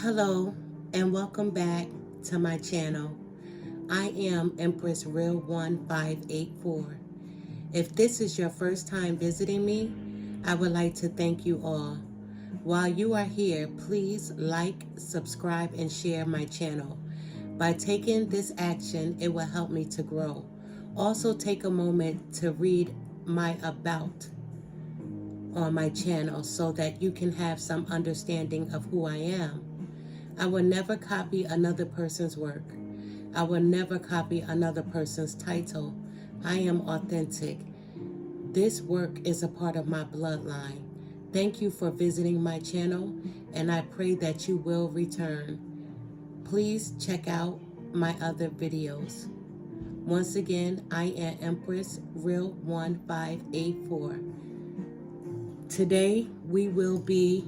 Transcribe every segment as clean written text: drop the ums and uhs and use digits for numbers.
Hello and welcome back to my channel. I am Empress Real 1584. If this is your first time visiting me, I would like to thank you all. While you are here, please like, subscribe, and share my channel. By taking this action, it will help me to grow. Also take a moment to read my about on my channel so that you can have some understanding of who I am. I will never copy another person's work. I will never copy another person's title. I am authentic. This work is a part of my bloodline. Thank you for visiting my channel, and I pray that you will return. Please check out my other videos. Once again, I am Empress Real 1584. Today, we will be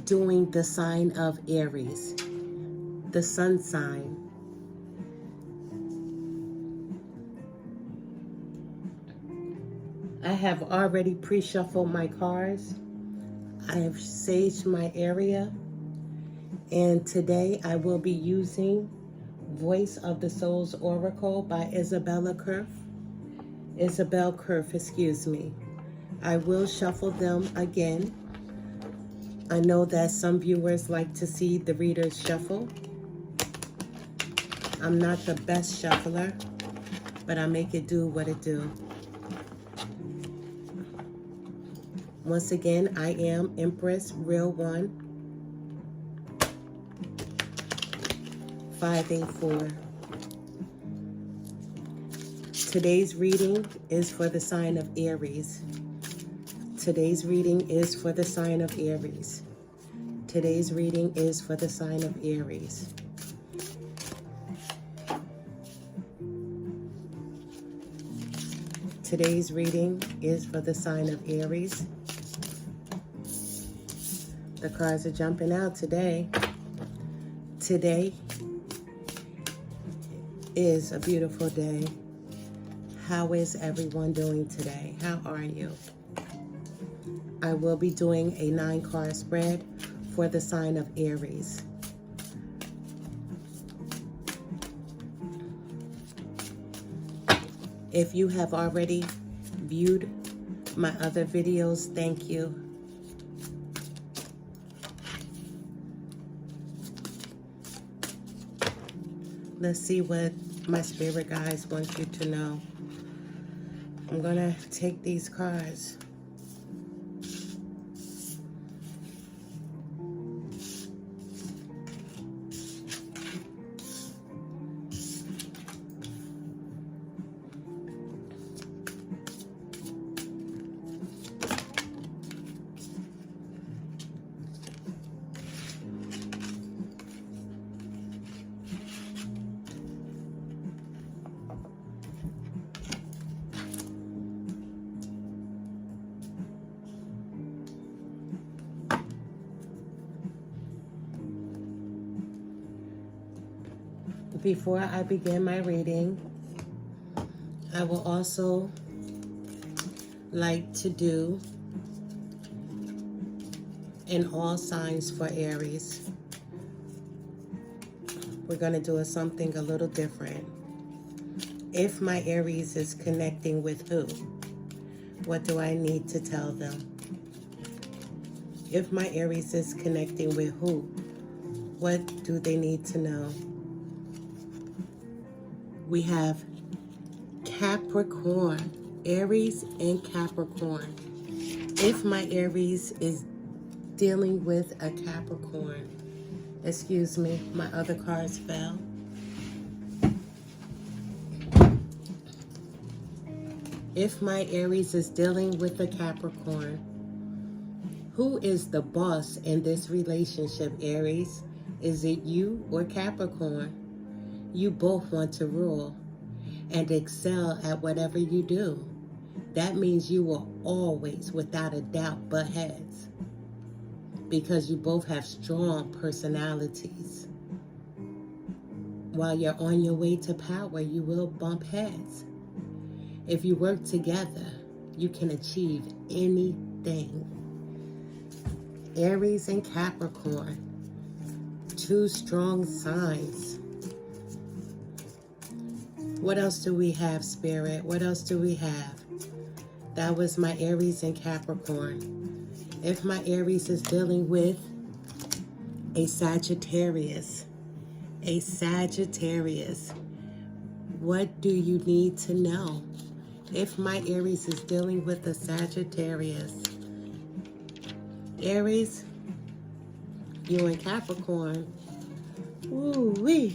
doing the sign of Aries, the sun sign. I have already pre-shuffled my cards. I have saged my area. And today I will be using Voice of the Soul's Oracle by Isabel Kerf, excuse me. I will shuffle them again. I know that some viewers like to see the readers shuffle. I'm not the best shuffler, but I make it do what it do. Once again, I am Empress Real 1584. Today's reading is for the sign of Aries. Today's reading is for the sign of Aries. Today's reading is for the sign of Aries. Today's reading is for the sign of Aries. The cards are jumping out today. Today is a beautiful day. How is everyone doing today? How are you? I will be doing a 9-card spread for the sign of Aries. If you have already viewed my other videos, thank you. Let's see what my spirit guides want you to know. I'm gonna take these cards. Before I begin my reading, I will also like to do in all signs for Aries. We're going to do something a little different. If my Aries is connecting with who, what do I need to tell them? If my Aries is connecting with who, what do they need to know? We have Capricorn, Aries and Capricorn. If my Aries is dealing with a Capricorn, excuse me, my other cards fell. If my Aries is dealing with a Capricorn, who is the boss in this relationship, Aries? Is it you or Capricorn? You both want to rule and excel at whatever you do. That means you will always, without a doubt, butt heads because you both have strong personalities. While you're on your way to power, you will bump heads. If you work together, you can achieve anything. Aries and Capricorn. Two strong signs. What else do we have, Spirit? What else do we have? That was my Aries and Capricorn. If my Aries is dealing with a Sagittarius, what do you need to know? If my Aries is dealing with a Sagittarius, Aries, you and Capricorn, woo-wee.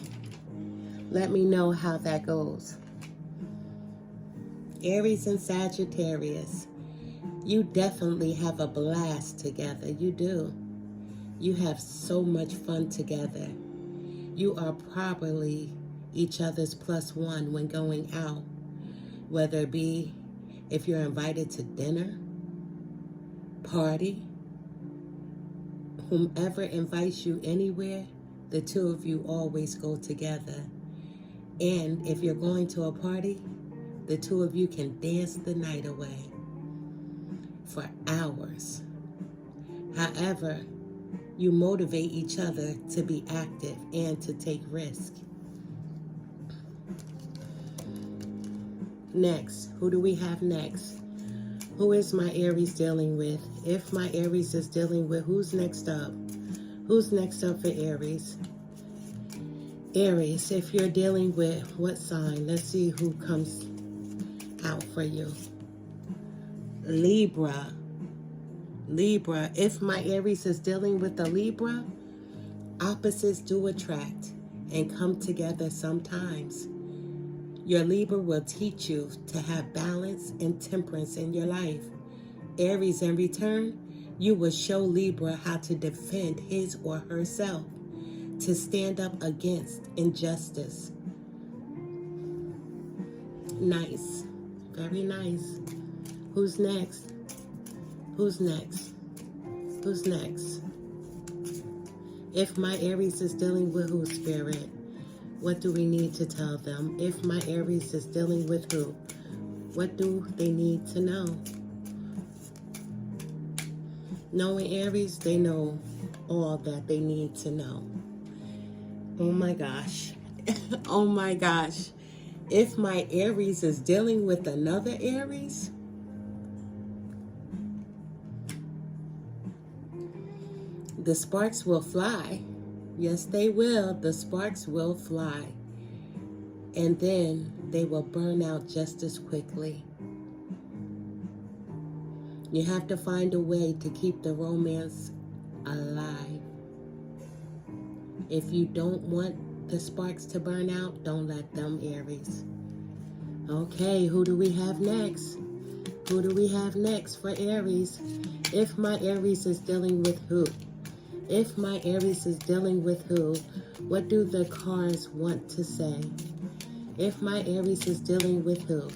Let me know how that goes. Aries and Sagittarius, you definitely have a blast together. You do. You have so much fun together. You are probably each other's plus one when going out, whether it be if you're invited to dinner, party, whomever invites you anywhere, the two of you always go together. And if you're going to a party, the two of you can dance the night away for hours. However, you motivate each other to be active and to take risk. Next, who do we have next? Who is my Aries dealing with? If my Aries is dealing with, who's next up? Who's next up for Aries? Aries, if you're dealing with what sign? Let's see who comes out for you. Libra. Libra, if my Aries is dealing with a Libra, opposites do attract and come together sometimes. Your Libra will teach you to have balance and temperance in your life. Aries, in return, you will show Libra how to defend his or herself, to stand up against injustice. Nice. Very nice. Who's next? Who's next? Who's next? If my Aries is dealing with who, Spirit? What do we need to tell them? If my Aries is dealing with who? What do they need to know? Knowing Aries, they know all that they need to know. Oh my gosh. Oh my gosh. If my Aries is dealing with another Aries, the sparks will fly. Yes, they will. The sparks will fly. And then they will burn out just as quickly. You have to find a way to keep the romance alive. If you don't want the sparks to burn out, don't let them, Aries. Okay, who do we have next? Who do we have next for Aries? If my Aries is dealing with who? If my Aries is dealing with who? What do the cards want to say? If my Aries is dealing with who?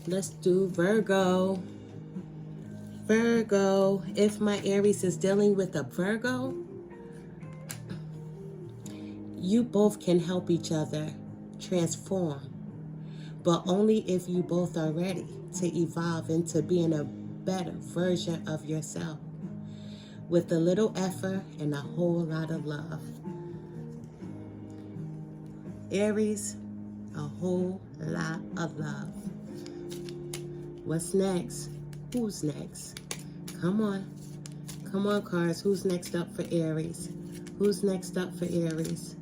Let's do Virgo. Virgo. If my Aries is dealing with a Virgo, you both can help each other transform, but only if you both are ready to evolve into being a better version of yourself, with a little effort and a whole lot of love. Aries, a whole lot of love. What's next? Who's next? Come on. Come on, cards. Who's next up for Aries? Who's next up for Aries?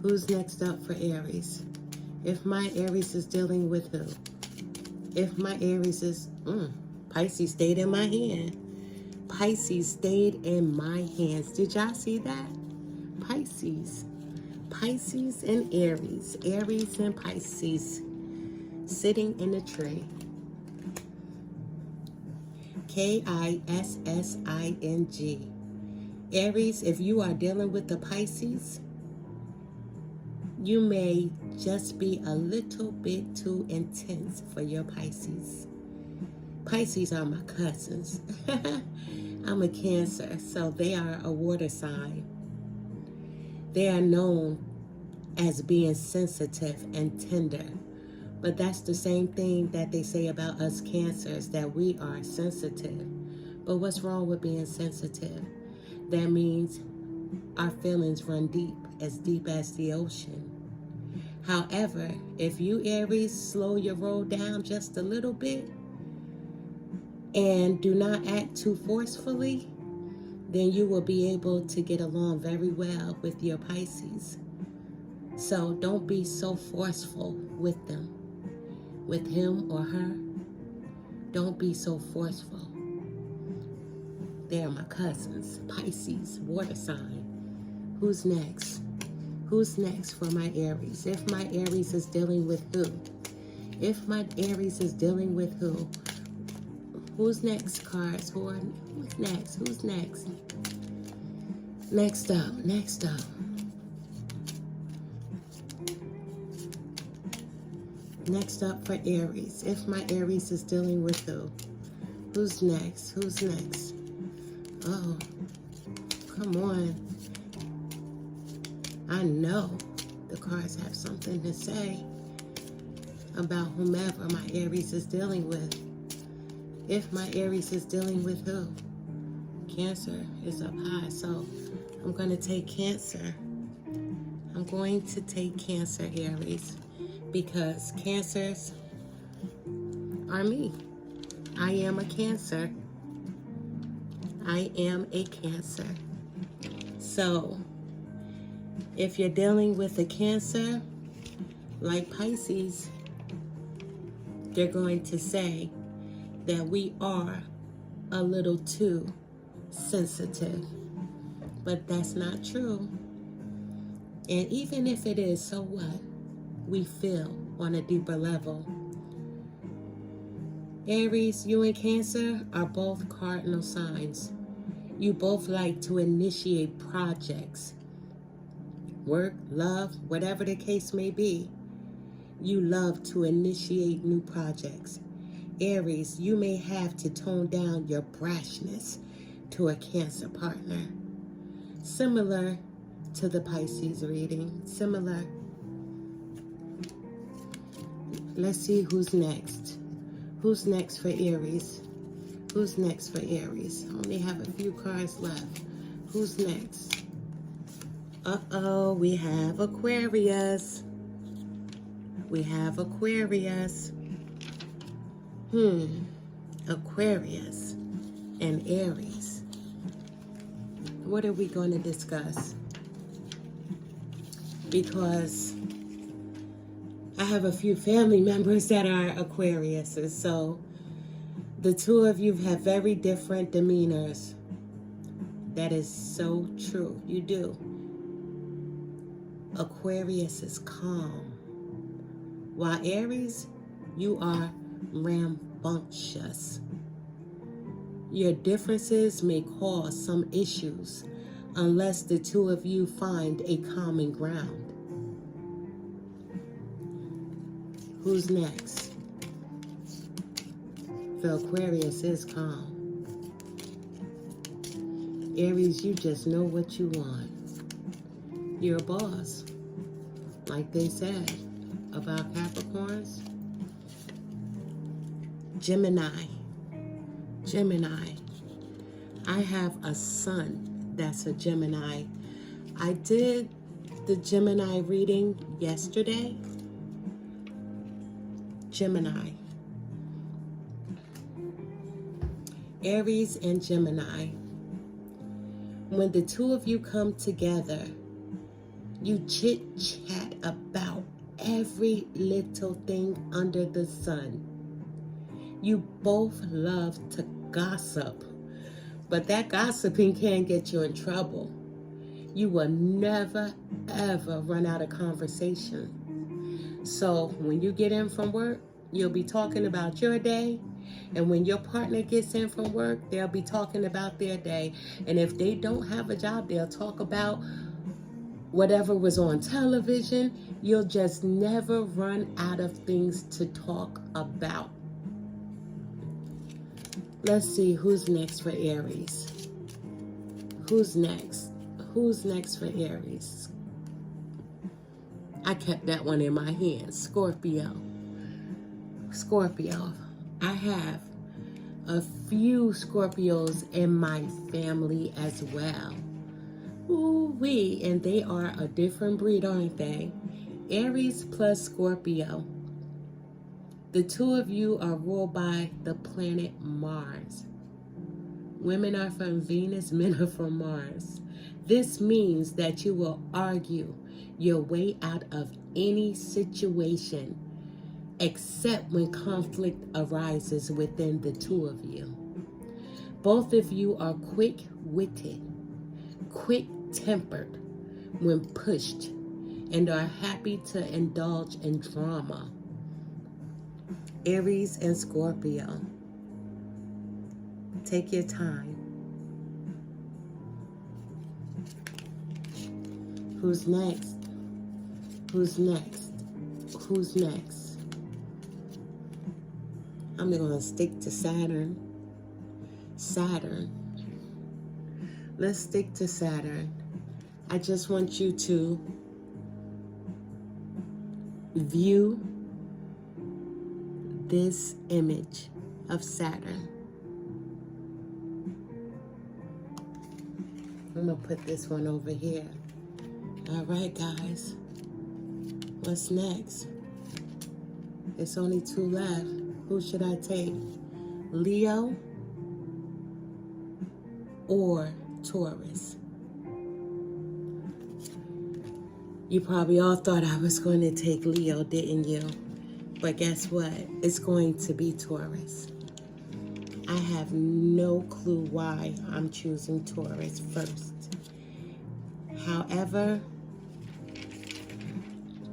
Who's next up for Aries? If my Aries is dealing with who? If my Aries is... Pisces stayed in my hand. Pisces stayed in my hands. Did y'all see that? Pisces. Pisces and Aries. Aries and Pisces sitting in a tree. K-I-S-S-I-N-G. Aries, if you are dealing with the Pisces, you may just be a little bit too intense for your Pisces. Pisces are my cousins. I'm a Cancer, so they are a water sign. They are known as being sensitive and tender. But that's the same thing that they say about us Cancers, that we are sensitive. But what's wrong with being sensitive? That means our feelings run deep as the ocean. However, if you Aries slow your roll down just a little bit and do not act too forcefully, then you will be able to get along very well with your Pisces. So don't be so forceful with them, with him or her. Don't be so forceful. They're my cousins, Pisces, water sign. Who's next? Who's next for my Aries? If my Aries is dealing with who? If my Aries is dealing with who? Who's next, cards? Who's next? Who's next? Next up. Next up for Aries. If my Aries is dealing with who? Who's next? Who's next? Oh, come on. I know the cards have something to say about whomever my Aries is dealing with. If my Aries is dealing with who? Cancer is up high, so I'm going to take Cancer. I'm going to take Cancer, Aries, because Cancers are me. I am a Cancer. I am a Cancer. So, if you're dealing with a Cancer, like Pisces, they're going to say that we are a little too sensitive. But that's not true. And even if it is, so what? We feel on a deeper level. Aries, you and Cancer are both cardinal signs. You both like to initiate projects. Work, love, whatever the case may be. You love to initiate new projects. Aries, you may have to tone down your brashness to a Cancer partner. Similar to the Pisces reading. Similar. Let's see who's next. Who's next for Aries? Who's next for Aries? I only have a few cards left. Who's next? Uh-oh, we have Aquarius. We have Aquarius. Aquarius and Aries. What are we going to discuss? Because I have a few family members that are Aquariuses, so the two of you have very different demeanors. That is so true. You do. Aquarius is calm, while Aries, you are rambunctious. Your differences may cause some issues unless the two of you find a common ground. Who's next? The Aquarius is calm. Aries, you just know what you want. You're a boss, like they said about Capricorns. Gemini. I have a son that's a Gemini. I did the Gemini reading yesterday. Gemini. Aries and Gemini. When the two of you come together, you chit-chat about every little thing under the sun. You both love to gossip, but that gossiping can get you in trouble. You will never, ever run out of conversation. So when you get in from work, you'll be talking about your day. And when your partner gets in from work, they'll be talking about their day. And if they don't have a job, they'll talk about whatever was on television. You'll just never run out of things to talk about. Let's see who's next for Aries. Who's next? Who's next for Aries? I kept that one in my hand. Scorpio. I have a few Scorpios in my family as well. Ooh-wee, and they are a different breed, aren't they? Aries plus Scorpio. The two of you are ruled by the planet Mars. Women are from Venus, men are from Mars. This means that you will argue your way out of any situation, except when conflict arises within the two of you. Both of you are quick-witted, quick-tempered when pushed, and are happy to indulge in drama. Aries and Scorpio, take your time. Who's next? Who's next? Who's next? I'm going to stick to Saturn. Saturn. Let's stick to Saturn. I just want you to view this image of Saturn. I'm going to put this one over here. All right, guys. What's next? It's only two left. Who should I take? Leo or Taurus? You probably all thought I was going to take Leo, didn't you? But guess what? It's going to be Taurus. I have no clue why I'm choosing Taurus first. However,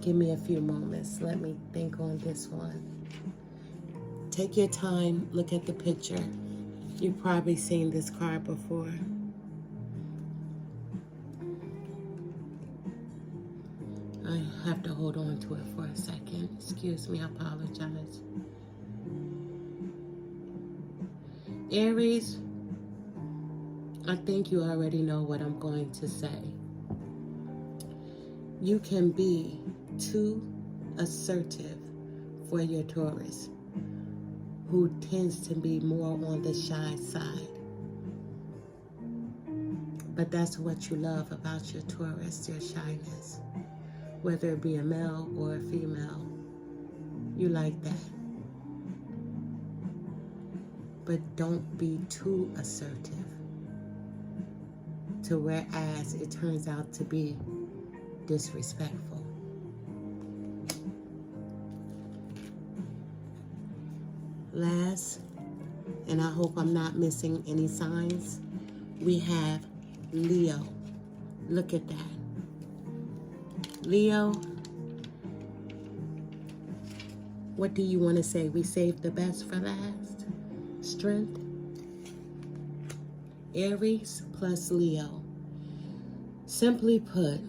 give me a few moments. Let me think on this one. Take your time. Look at the picture. You've probably seen this card before. I have to hold on to it for a second. Excuse me, I apologize. Aries, I think you already know what I'm going to say. You can be too assertive for your Taurus, who tends to be more on the shy side. But that's what you love about your Taurus, your shyness. Whether it be a male or a female, you like that. But don't be too assertive, to whereas it turns out to be disrespectful. Last, and I hope I'm not missing any signs, we have Leo. Look at that. Leo, what do you want to say? We saved the best for last? Strength. Aries plus Leo. Simply put,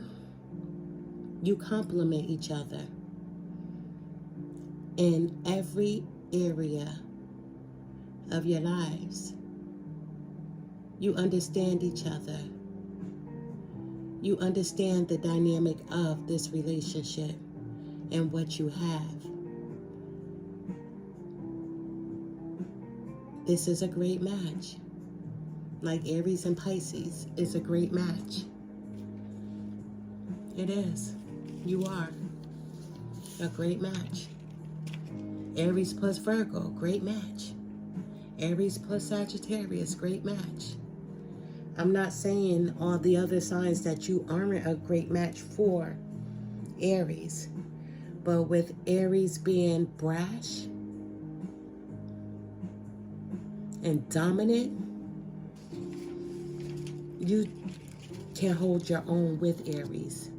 you complement each other in every area of your lives. You understand each other. You understand the dynamic of this relationship and what you have. This is a great match. Like Aries and Pisces is a great match. It is. You are a great match. Aries plus Virgo, great match. Aries plus Sagittarius, great match. I'm not saying all the other signs that you aren't a great match for Aries. But with Aries being brash and dominant, you can hold your own with Aries.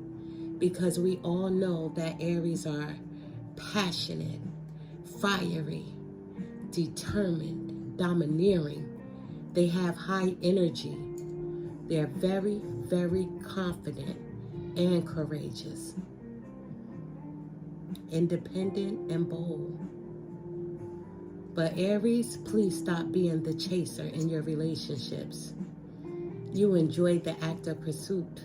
Because we all know that Aries are passionate, fiery, determined, domineering. They have high energy. They're very, very confident and courageous, independent and bold. But Aries, please stop being the chaser in your relationships. You enjoy the act of pursuit.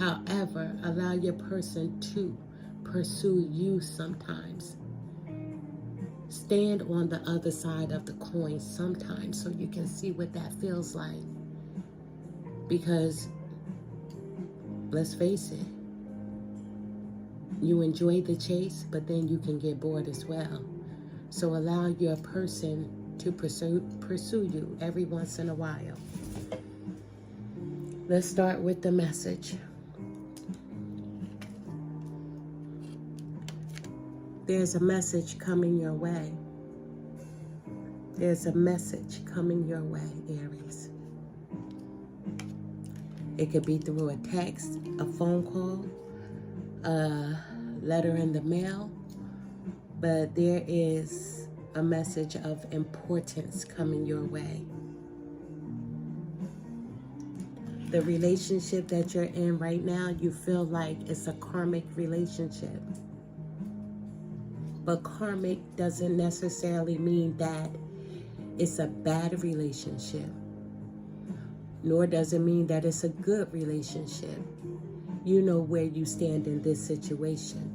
However, allow your person to pursue you sometimes. Stand on the other side of the coin sometimes so you can see what that feels like. Because, let's face it, you enjoy the chase, but then you can get bored as well. So allow your person to pursue you every once in a while. Let's start with the message. There's a message coming your way. There's a message coming your way, Aries. It could be through a text, a phone call, a letter in the mail, but there is a message of importance coming your way. The relationship that you're in right now, you feel like it's a karmic relationship. But karmic doesn't necessarily mean that it's a bad relationship, nor does it mean that it's a good relationship. You know where you stand in this situation.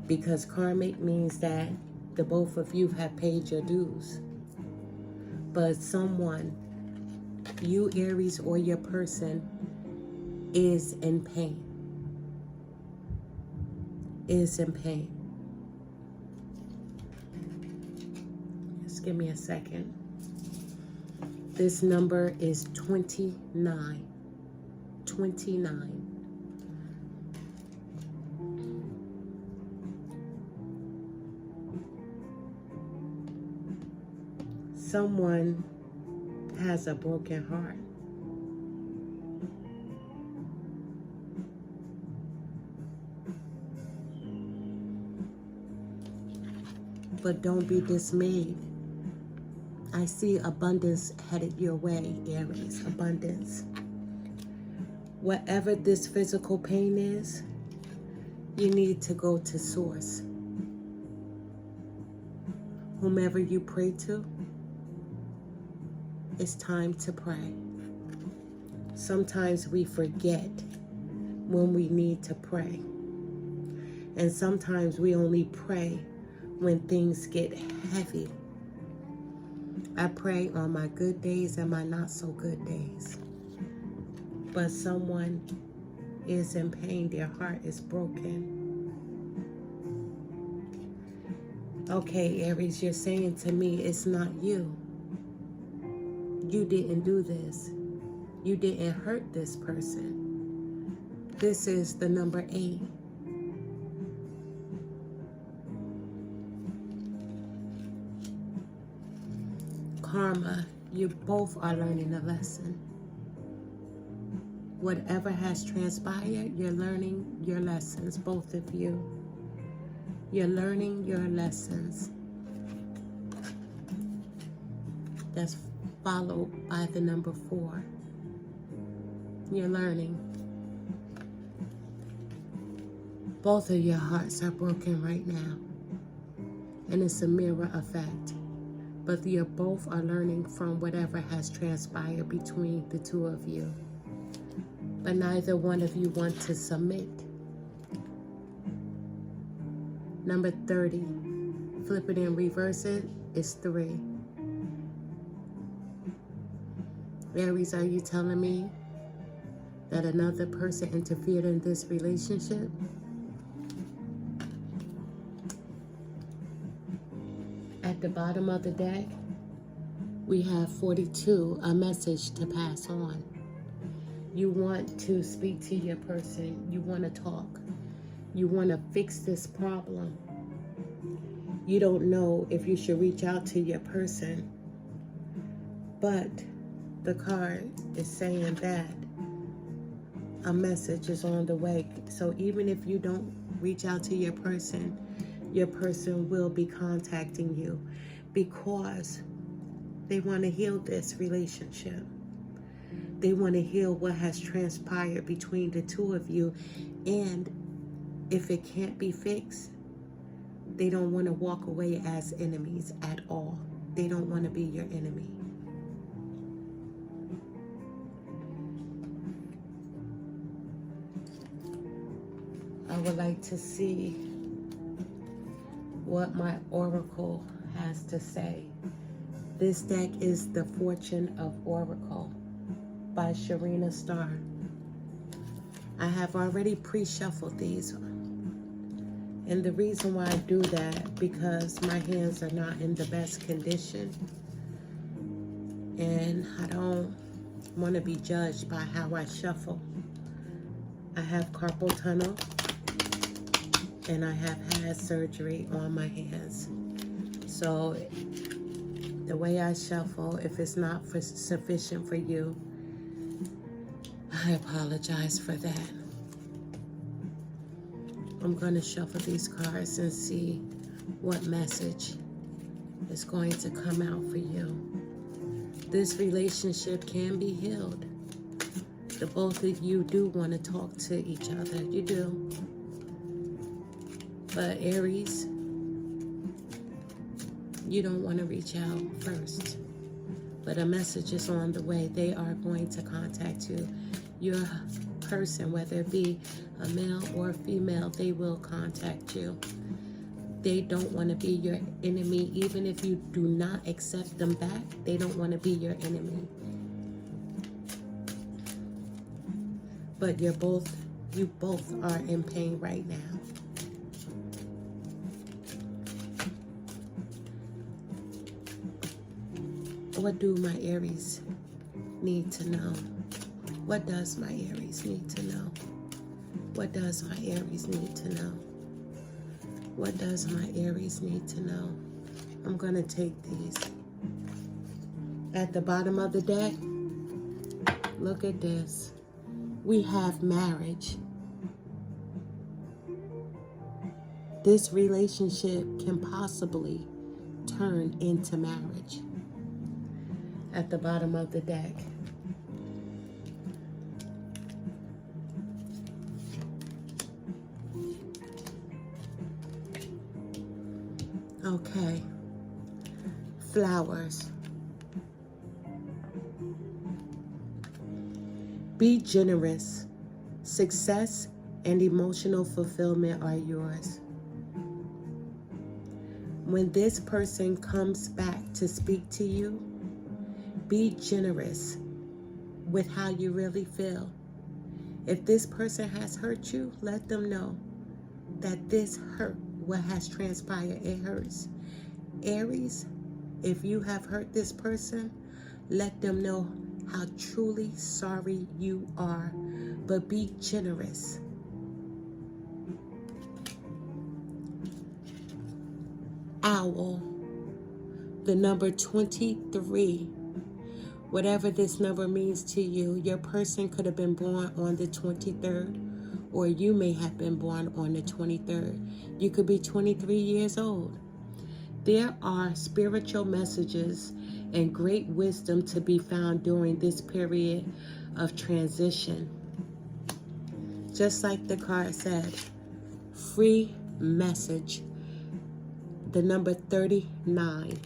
Because karmic means that the both of you have paid your dues. But someone, you Aries or your person, is in pain. Is in pain. Just give me a second. This number is 29. 29. Someone has a broken heart. But don't be dismayed. I see abundance headed your way, Aries. Abundance. Whatever this physical pain is, you need to go to source. Whomever you pray to, it's time to pray. Sometimes we forget when we need to pray. And sometimes we only pray when things get heavy. I pray on my good days and my not so good days. But someone is in pain, their heart is broken. Okay, Aries, you're saying to me, it's not you. You didn't do this. You didn't hurt this person. This is the number 8. Karma, you both are learning a lesson. Whatever has transpired, you're learning your lessons, both of you. You're learning your lessons. That's followed by the number 4. You're learning. Both of your hearts are broken right now. And it's a mirror effect. But you both are learning from whatever has transpired between the two of you. But neither one of you want to submit. Number 30. Flip it and reverse it is 3. Aries, are you telling me that another person interfered in this relationship? At the bottom of the deck, we have 42, a message to pass on. You want to speak to your person. You want to talk. You want to fix this problem. You don't know if you should reach out to your person. But the card is saying that a message is on the way. So even if you don't reach out to your person will be contacting you because they want to heal this relationship. They want to heal what has transpired between the two of you. And if it can't be fixed, they don't want to walk away as enemies at all. They don't want to be your enemy. I would like to see what my oracle has to say. This deck is the Fortune of Oracle by Sharina Starr. I have already pre-shuffled these. And the reason why I do that, because my hands are not in the best condition. And I don't want to be judged by how I shuffle. I have carpal tunnel. And I have had surgery on my hands. So the way I shuffle, if it's not sufficient for you, I apologize for that. I'm going to shuffle these cards and see what message is going to come out for you. This relationship can be healed. The both of you do want to talk to each other. You do. But Aries, you don't want to reach out first. But a message is on the way. They are going to contact you. Your person, whether it be a male or a female, they will contact you. They don't want to be your enemy. Even if you do not accept them back, they don't want to be your enemy. But you both are in pain right now. What do my Aries need to know? What does my Aries need to know? What does my Aries need to know? What does my Aries need to know? I'm going to take these. At the bottom of the deck, look at this. We have marriage. This relationship can possibly turn into marriage. At the bottom of the deck. Okay. Flowers. Be generous. Success and emotional fulfillment are yours. When this person comes back to speak to you, be generous with how you really feel. If this person has hurt you, let them know that this hurt, what has transpired, it hurts. Aries, if you have hurt this person, let them know how truly sorry you are, but be generous. Owl, the number 23. Whatever this number means to you, your person could have been born on the 23rd, or you may have been born on the 23rd. You could be 23 years old. There are spiritual messages and great wisdom to be found during this period of transition. Just like the card said, free message, the number 39.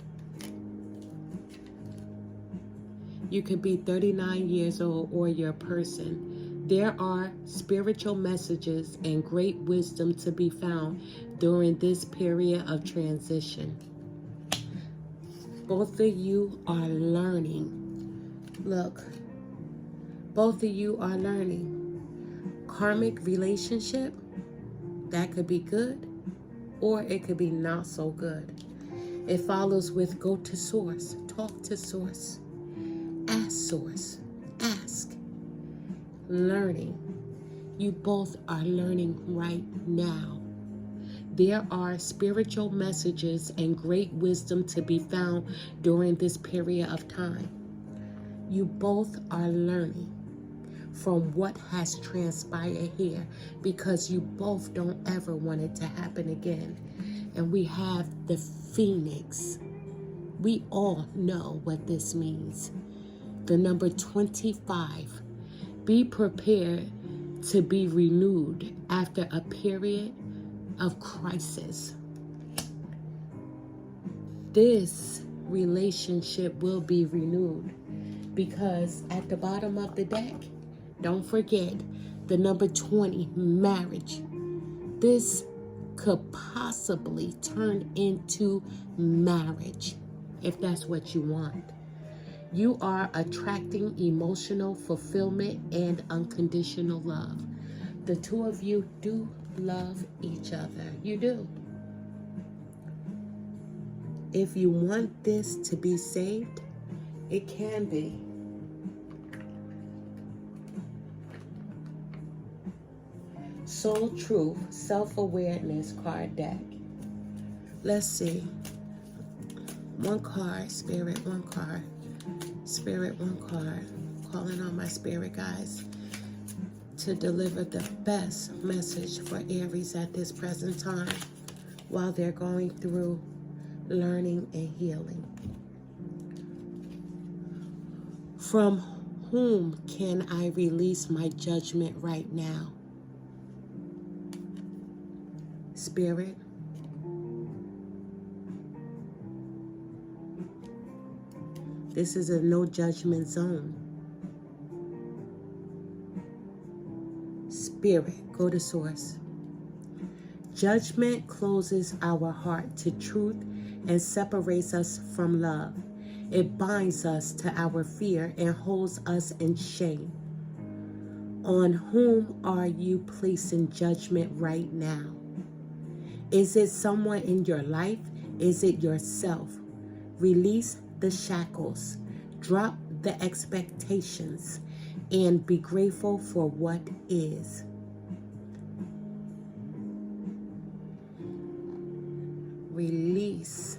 You could be 39 years old or your person. There are spiritual messages and great wisdom to be found during this period of transition. Both of you are learning. Look, both of you are learning. Karmic relationship, that could be good or it could be not so good. It follows with go to source, talk to source. Ask source. Ask. Learning. You both are learning right now. There are spiritual messages and great wisdom to be found during this period of time. You both are learning from what has transpired here because you both don't ever want it to happen again. And we have the Phoenix. We all know what this means. The number 25. Be prepared to be renewed after a period of crisis. This relationship will be renewed because at the bottom of the deck, don't forget the number 20, marriage. This could possibly turn into marriage, if that's what you want. You are attracting emotional fulfillment and unconditional love. The two of you do love each other. You do. If you want this to be saved, it can be. Soul Truth, Self-Awareness card deck. Let's see. One card, Spirit, one card. Spirit, one card. Calling on my spirit guys to deliver the best message for Aries at this present time while they're going through learning and healing. From whom can I release my judgment right now? Spirit, this is a no judgment zone. Spirit, go to source. Judgment closes our heart to truth and separates us from love. It binds us to our fear and holds us in shame. On whom are you placing judgment right now? Is it someone in your life? Is it yourself? Release the shackles. Drop the expectations and be grateful for what is. Release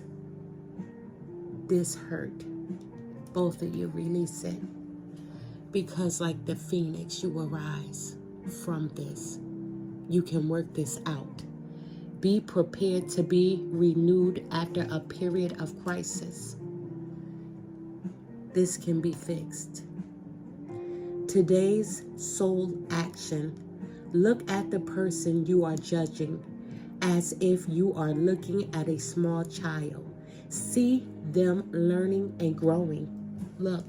this hurt. Both of you release it. Because like the phoenix, you will rise from this. You can work this out. Be prepared to be renewed after a period of crisis. This can be fixed. Today's soul action. Look at the person you are judging as if you are looking at a small child. See them learning and growing. Look,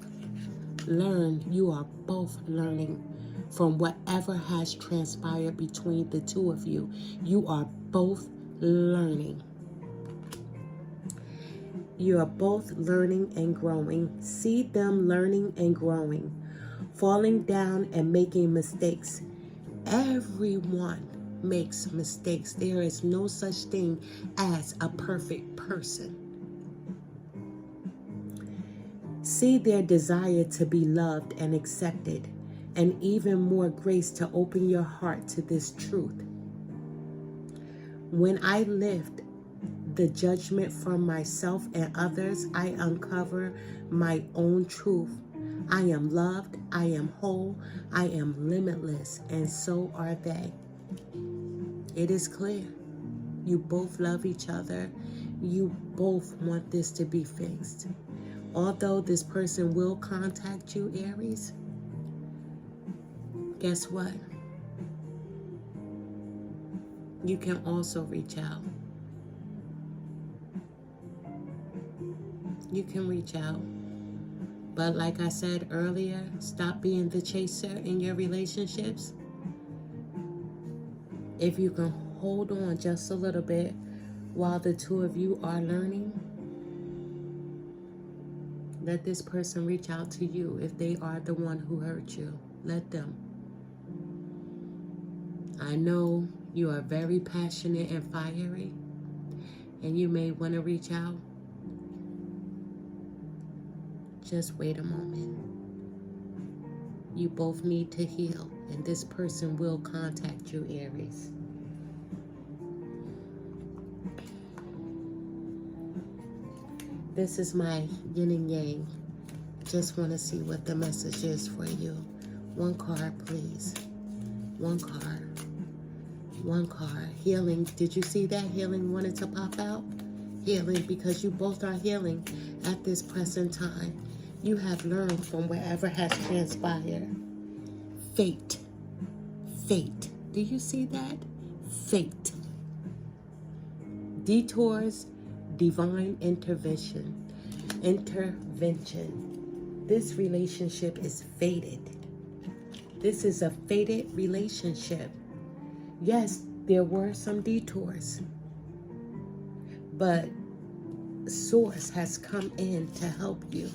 learn. You are both learning from whatever has transpired between the two of you. You are both learning. You are both learning and growing. See them learning and growing, falling down and making mistakes. Everyone makes mistakes. There is no such thing as a perfect person. See their desire to be loved and accepted, and even more grace to open your heart to this truth. When I lift the judgment from myself and others, I uncover my own truth. I am loved, I am whole, I am limitless, and so are they. It is clear. You both love each other. You both want this to be fixed. Although this person will contact you, Aries, guess what? You can also reach out. You can reach out. But like I said earlier, stop being the chaser in your relationships. If you can hold on just a little bit while the two of you are learning, let this person reach out to you if they are the one who hurt you. Let them. I know you are very passionate and fiery, and you may want to reach out. Just wait a moment. You both need to heal, and this person will contact you, Aries. This is my yin and yang. Just want to see what the message is for you. One card, please. One card. One card. Healing. Did you see that? Healing wanted to pop out? Healing, because you both are healing at this present time. You have learned from whatever has transpired. Fate. Fate. Do you see that? Fate. Detours, divine intervention. This relationship is fated. This is a fated relationship. Yes, There were some detours, but Source has come in to help you.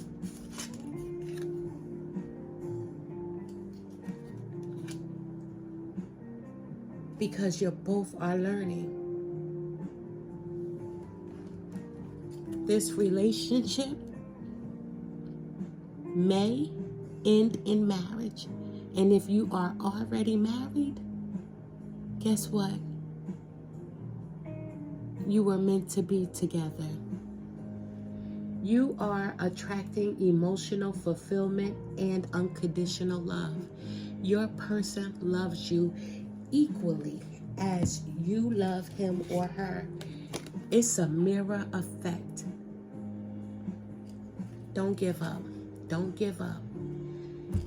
Because you both are learning. This relationship may end in marriage. And if you are already married, guess what? You were meant to be together. You are attracting emotional fulfillment and unconditional love. Your person loves you equally as you love him or her. It's a mirror effect. Don't give up. Don't give up.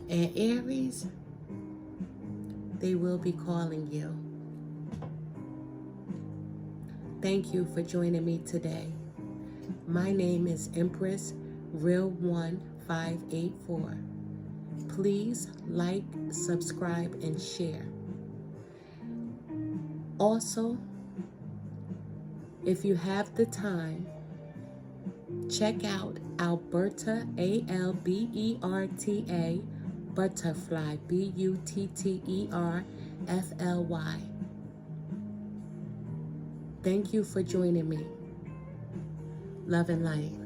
And Aries, they will be calling you. Thank you for joining me today. My name is Empress Real 1584. Please like, subscribe, and share. Also, if you have the time, check out Alberta, Alberta, Butterfly, Butterfly. Thank you for joining me. Love and light.